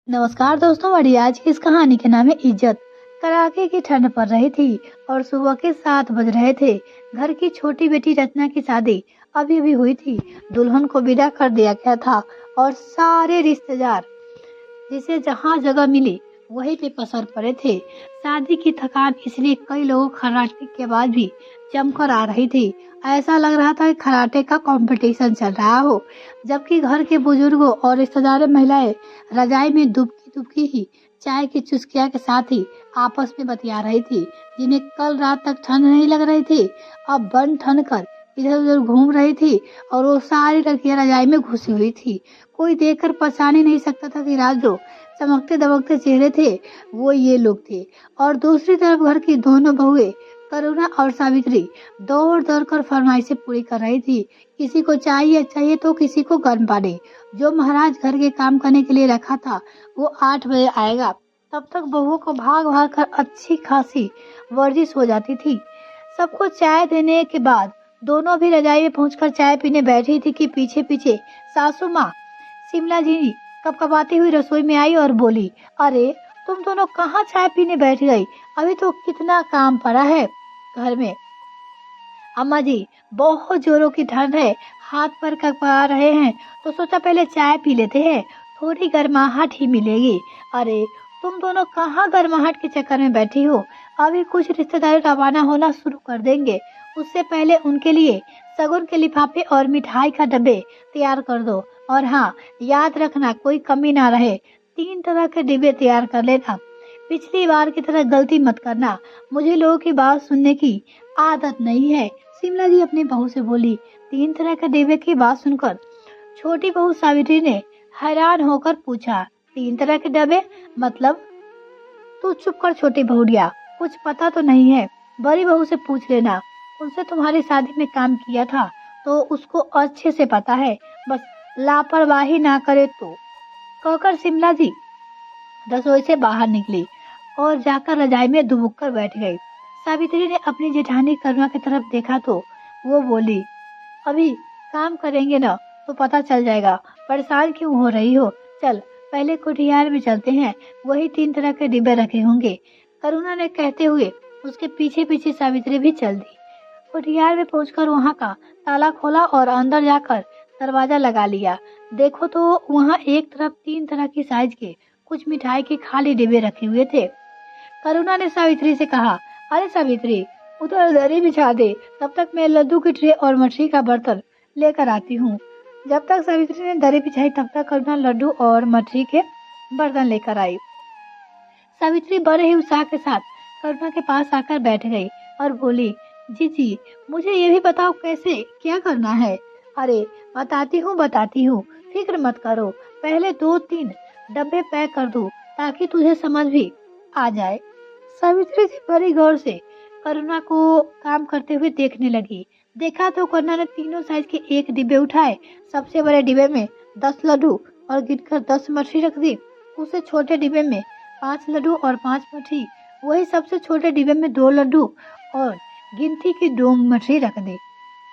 नमस्कार दोस्तों, बड़ी आज की इस कहानी के नाम है इज्जत। कड़ाके की ठंड पड़ रही थी और सुबह के 7 बज रहे थे। घर की छोटी बेटी रचना की शादी अभी अभी हुई थी। दुल्हन को विदा कर दिया गया था और सारे रिश्तेदार जिसे जहाँ जगह मिली वहीं पे पसर पड़े थे। शादी की थकान इसलिए कई लोगों खर्राटे के बाद भी जमकर आ रही थी। ऐसा लग रहा था कि खर्राटे का कंपटीशन चल रहा हो। जबकि घर के बुजुर्गों और रिश्तेदार महिलाएं रजाई में दुबकी दुबकी ही चाय की चुस्कियां के साथ ही आपस में बतिया रही थी। जिन्हें कल रात तक ठंड नहीं लग रही थी, अब बन ठन कर इधर उधर घूम रही थी और वो सारी लड़कियां रजाई में घुसी हुई थी। कोई देखकर पहचान ही नहीं सकता था कि रात जो चमकते दमकते चेहरे थे वो ये लोग थे। और दूसरी तरफ घर की दोनों बहुएं करुणा और सावित्री दौड़ दौड़ कर फरमाइशें पूरी कर रही थी। किसी को चाहिए चाहिए तो किसी को गर्म पानी। जो महाराज घर के काम करने के लिए रखा था वो 8 बजे आएगा। तब तक बहुओं को भाग भाग कर अच्छी खासी वर्जिश हो जाती थी। सबको चाय देने के बाद दोनों भी रजाई में पहुंचकर चाय पीने बैठी थी कि पीछे पीछे सासू माँ शिमला जी कपकपाती हुई रसोई में आई और बोली, अरे तुम दोनों कहाँ चाय पीने बैठ गई? अभी तो कितना काम पड़ा है घर में। अम्मा जी, बहुत जोरों की ठंड है, हाथ पर कपा रहे हैं, तो सोचा पहले चाय पी लेते हैं, थोड़ी गर्माहट ही मिलेगी। अरे तुम दोनों कहाँ गर्माहट के चक्कर में बैठी हो? अभी कुछ रिश्तेदार रवाना होना शुरू कर देंगे, उससे पहले उनके लिए सगुन के लिफाफे और मिठाई का डब्बे तैयार कर दो। और हाँ, याद रखना कोई कमी ना रहे। 3 तरह के डिब्बे तैयार कर लेना। पिछली बार की तरह गलती मत करना, मुझे लोगों की बात सुनने की आदत नहीं है। शिमला जी अपनी बहू से बोली। 3 तरह के डिब्बे की बात सुनकर छोटी बहू सावित्री ने हैरान होकर पूछा, 3 तरह के डब्बे मतलब? तू चुप कर छोटी बहुड़िया, कुछ पता तो नहीं है? बड़ी बहू से पूछ लेना, उनसे तुम्हारी शादी में काम किया था तो उसको अच्छे से पता है, बस लापरवाही ना करे तो। कहकर शिमला जी रसोई से बाहर निकली और जाकर रजाई में दुबक कर बैठ गई। सावित्री ने अपनी जेठानी करुणा की तरफ देखा तो वो बोली, अभी काम करेंगे ना तो पता चल जाएगा, परेशान क्यों हो रही हो? चल पहले कुटियार में चलते हैं, वही 3 तरह के डिब्बे रखे होंगे। करुणा ने कहते हुए उसके पीछे पीछे सावित्री भी चल दी। कुटियार में पहुंचकर वहां का ताला खोला और अंदर जाकर दरवाजा लगा लिया। देखो तो वहां एक तरफ 3 तरह की साइज के कुछ मिठाई के खाली डिब्बे रखे हुए थे। करुणा ने सावित्री से कहा, अरे सावित्री, उधर दरी बिछा दे, तब तक मैं लड्डू की ट्रे और मछली का बर्तन लेकर आती हूँ। जब तक सावित्री ने दरी बिछाई तब तक करुणा लड्डू और मछली के बर्तन लेकर आई। सावित्री बड़े ही उत्साह के साथ करुणा के पास आकर बैठ गई और बोली, जी मुझे ये भी बताओ कैसे क्या करना है? अरे बताती हूँ, फिक्र मत करो, पहले 2-3 डब्बे पैक कर दूँ ताकि तुझे समझ भी आ जाए। सावित्री जी बड़ी गौर से करुणा को काम करते हुए देखने लगी। देखा तो करुणा ने तीनों साइज के एक डिब्बे उठाए। सबसे बड़े डिब्बे में 10 लड्डू और गिनकर 10 मछली रख दी। उससे छोटे डिब्बे में 5 लड्डू और 5 मछली, वही सबसे छोटे डिब्बे में 2 लड्डू और गिनती की 2 मछली रख दी।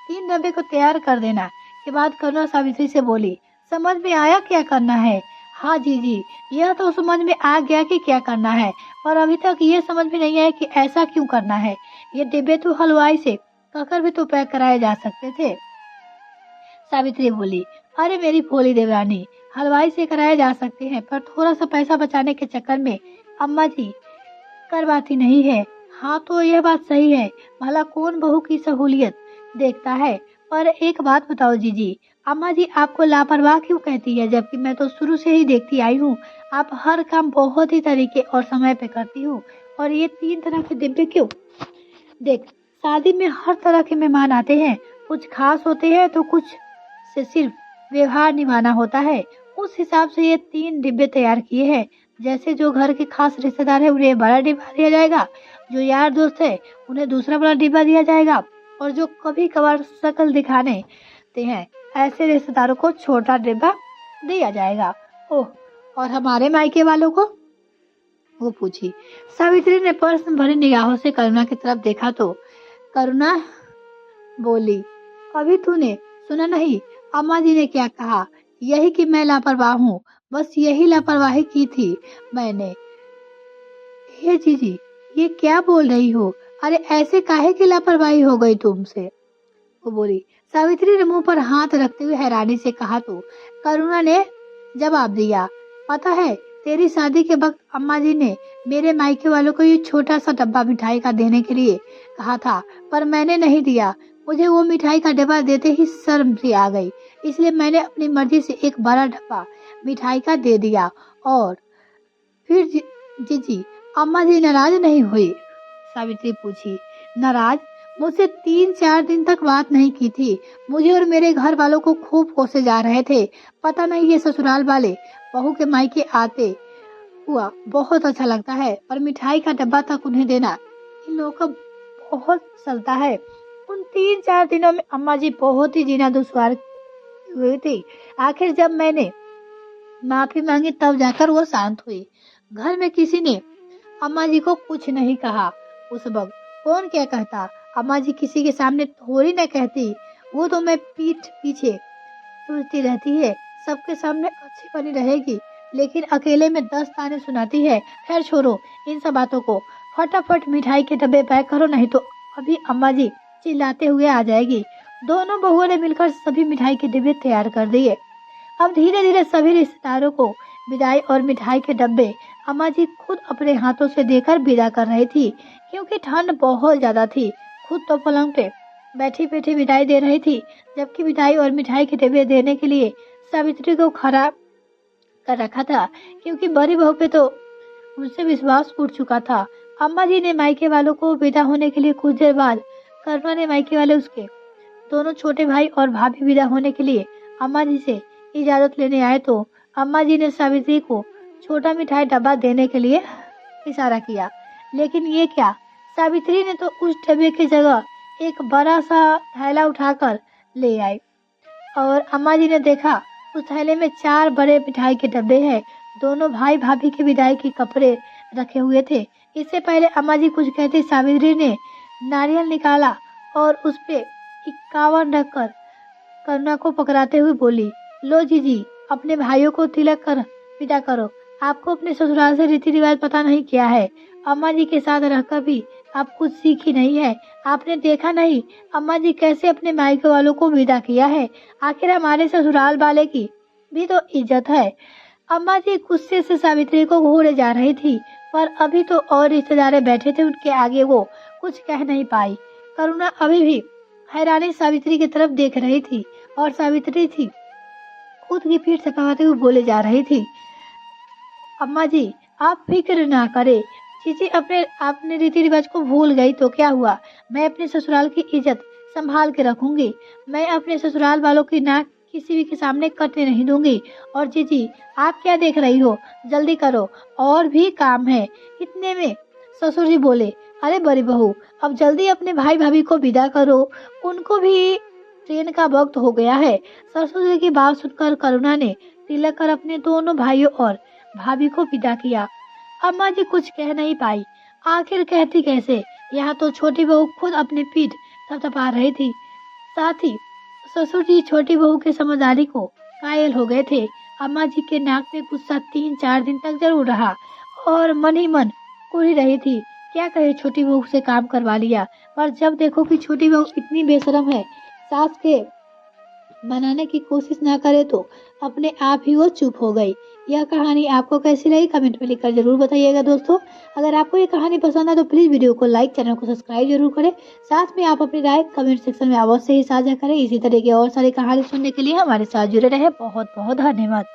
3 डब्बे को तैयार कर देना के बाद करुणा सावित्री से बोली, समझ में आया क्या करना है? हाँ जी, यह तो समझ में आ गया कि क्या करना है, पर अभी तक ये समझ में नहीं आया कि ऐसा क्यों करना है। ये डिब्बे तो हलवाई से कहकर भी तो पैक कराए जा सकते थे। सावित्री बोली, अरे मेरी भोली देवरानी, हलवाई से कराए जा सकते हैं, पर थोड़ा सा पैसा बचाने के चक्कर में अम्मा जी करवाती नहीं है। हाँ तो यह बात सही है, भला कौन बहू की सहूलियत देखता है। पर एक बात बताओ जीजी, अम्मा जी आपको लापरवाह क्यों कहती है, जबकि मैं तो शुरू से ही देखती आई हूँ आप हर काम बहुत ही तरीके और समय पे करती हो। और ये 3 तरह के डिब्बे क्यों? देख, शादी में हर तरह के मेहमान आते हैं, कुछ खास होते हैं तो कुछ से सिर्फ व्यवहार निभाना होता है। उस हिसाब से ये 3 डिब्बे तैयार किए हैं। जैसे जो घर के खास रिश्तेदार है उन्हें बड़ा डिब्बा दिया जाएगा, जो यार दोस्त है उन्हें दूसरा बड़ा डिब्बा दिया जाएगा, और जो कभी कभार शक्ल दिखाने ते हैं ऐसे रिश्तेदारों को छोटा डिब्बा दिया जाएगा। ओह, और हमारे मायके वालों को? वो पूछी। सावित्री ने प्रश्न भरी निगाहों से करुणा की तरफ देखा तो करुणा बोली, अभी तूने सुना नहीं अम्मा जी ने क्या कहा? यही कि मैं लापरवाह हूँ, बस यही लापरवाही की थी मैंने। हे जीजी, ये क्या बोल रही हो? अरे ऐसे काहे की लापरवाही हो गई तुमसे? वो बोली। सावित्री ने मुंह पर हाथ रखते हुए हैरानी से कहा तो करुणा ने जवाब दिया, पता है तेरी शादी के वक्त अम्मा जी ने मेरे मायके वालों को ये छोटा सा डब्बा मिठाई का देने के लिए कहा था, पर मैंने नहीं दिया। मुझे वो मिठाई का डब्बा देते ही शर्म सी आ गई, इसलिए मैंने अपनी मर्जी से एक बड़ा डब्बा मिठाई का दे दिया। और फिर जीजी, अम्मा जी नाराज नहीं हुई? सावित्री पूछी। नाराज? मुझसे 3-4 दिन तक बात नहीं की थी। मुझे और मेरे घर वालों को खूब कोसे जा रहे थे। पता नहीं ये ससुराल वाले बहू के मायके आते हुआ बहुत अच्छा लगता है, पर मिठाई का डब्बा तक उन्हें देना इन लोगों का बहुत चलता है। उन 3-4 दिनों में अम्मा जी बहुत ही जीना दुश्वार हुई थी। आखिर जब मैंने माफी मांगी तब जाकर वो शांत हुई। घर में किसी ने अम्मा जी को कुछ नहीं कहा। उस वक्त कौन क्या कहता, अम्मा जी किसी के सामने थोड़ी न कहती। वो तो मैं पीठ पीछे टूटती रहती है, सबके सामने अच्छी बनी रहेगी, लेकिन अकेले में 10 ताने सुनाती है। खैर छोड़ो इन सब बातों को, फटाफट मिठाई के डब्बे पैक करो, नहीं तो अभी अम्मा जी चिल्लाते हुए आ जाएगी। दोनों बहुओं ने मिलकर सभी मिठाई के डिब्बे तैयार कर दिए। अब धीरे धीरे सभी रिश्तेदारों को विदाई और मिठाई के डब्बे अम्मा जी खुद अपने हाथों से देकर विदा कर रही थी, क्योंकि ठंड बहुत ज्यादा थी। खुद तो पलंग पे बैठी बैठी विदाई दे रही थी, जबकि विदाई और मिठाई के डब्बे देने के लिए सावित्री को खड़ा कर रखा था, क्योंकि बड़ी बहू पे तो उनसे विश्वास उठ चुका था। अम्मा जी ने मायके वालों को विदा होने के लिए कुछ देर बाद करुणा ने मायके वाले उसके दोनों छोटे भाई और भाभी विदा होने के लिए अम्मा जी से इजाजत लेने आए तो अम्मा जी ने सावित्री को छोटा मिठाई डब्बा देने के लिए इशारा किया, लेकिन ये क्या, सावित्री ने तो उस डब्बे की जगह एक बड़ा सा थैला उठाकर ले आई और अम्मा जी ने देखा उस थैले में 4 बड़े मिठाई के डब्बे हैं। दोनों भाई भाभी के विदाई के कपड़े रखे हुए थे। इससे पहले अम्मा जी कुछ कहते सावित्री ने नारियल निकाला और उस पे 51 रखकर करुणा को पकड़ाते हुए बोली, लो जीजी, अपने भाइयों को तिलक कर विदा करो। आपको अपने ससुराल से रीति रिवाज पता नहीं क्या है। अम्मा जी के साथ रहकर भी आप कुछ सीखी नहीं है। आपने देखा नहीं अम्मा जी कैसे अपने मायके वालों को विदा किया है। आखिर हमारे ससुराल वाले की भी तो इज्जत है। अम्मा जी गुस्से से सावित्री को घूरे जा रही थी, पर अभी तो और रिश्तेदार बैठे थे, उनके आगे वो कुछ कह नहीं पाई। करुणा अभी भी हैरानी सावित्री की तरफ देख रही थी और सावित्री थी खुद की पीठ थपथपाते हुए बोले जा रही थी, अम्मा जी आप फिक्र ना करें। चीची अपने रीति रिवाज को भूल गई तो क्या हुआ, मैं अपने ससुराल की इज्जत संभाल के रखूंगी। मैं अपने ससुराल वालों की नाक किसी भी के सामने कटने नहीं दूंगी। और जीजी आप क्या देख रही हो, जल्दी करो और भी काम है। इतने में ससुर जी बोले, अरे बड़ी बहू अब जल्दी अपने भाई भाभी को विदा करो, उनको भी ट्रेन का वक्त हो गया है। ससुर जी की बात सुनकर करुणा ने तिलक कर अपने दोनों भाइयों और भाभी को विदा किया। अम्मा जी कुछ कह नहीं पाई, आखिर कहती कैसे। यहाँ तो छोटी बहू खुद अपनी पीठ थपथपा रही थी, साथ ही ससुर जी छोटी बहू के समझदारी को कायल हो गए थे। अम्मा जी के नाक में गुस्सा 3-4 दिन तक जरूर रहा और मन ही मन कुढ़ी रही थी, क्या कहे छोटी बहू से काम करवा लिया, पर जब देखो कि छोटी बहू इतनी बेशरम है, सास के बनाने की कोशिश ना करे तो अपने आप ही वो चुप हो गई। यह कहानी आपको कैसी लगी कमेंट में लिखकर जरूर बताइएगा दोस्तों। अगर आपको ये कहानी पसंद है तो प्लीज वीडियो को लाइक, चैनल को सब्सक्राइब जरूर करें। साथ में आप अपनी राय कमेंट सेक्शन में अवश्य ही साझा करें। इसी तरह की और सारी कहानी सुनने के लिए हमारे साथ जुड़े रहे। बहुत बहुत धन्यवाद।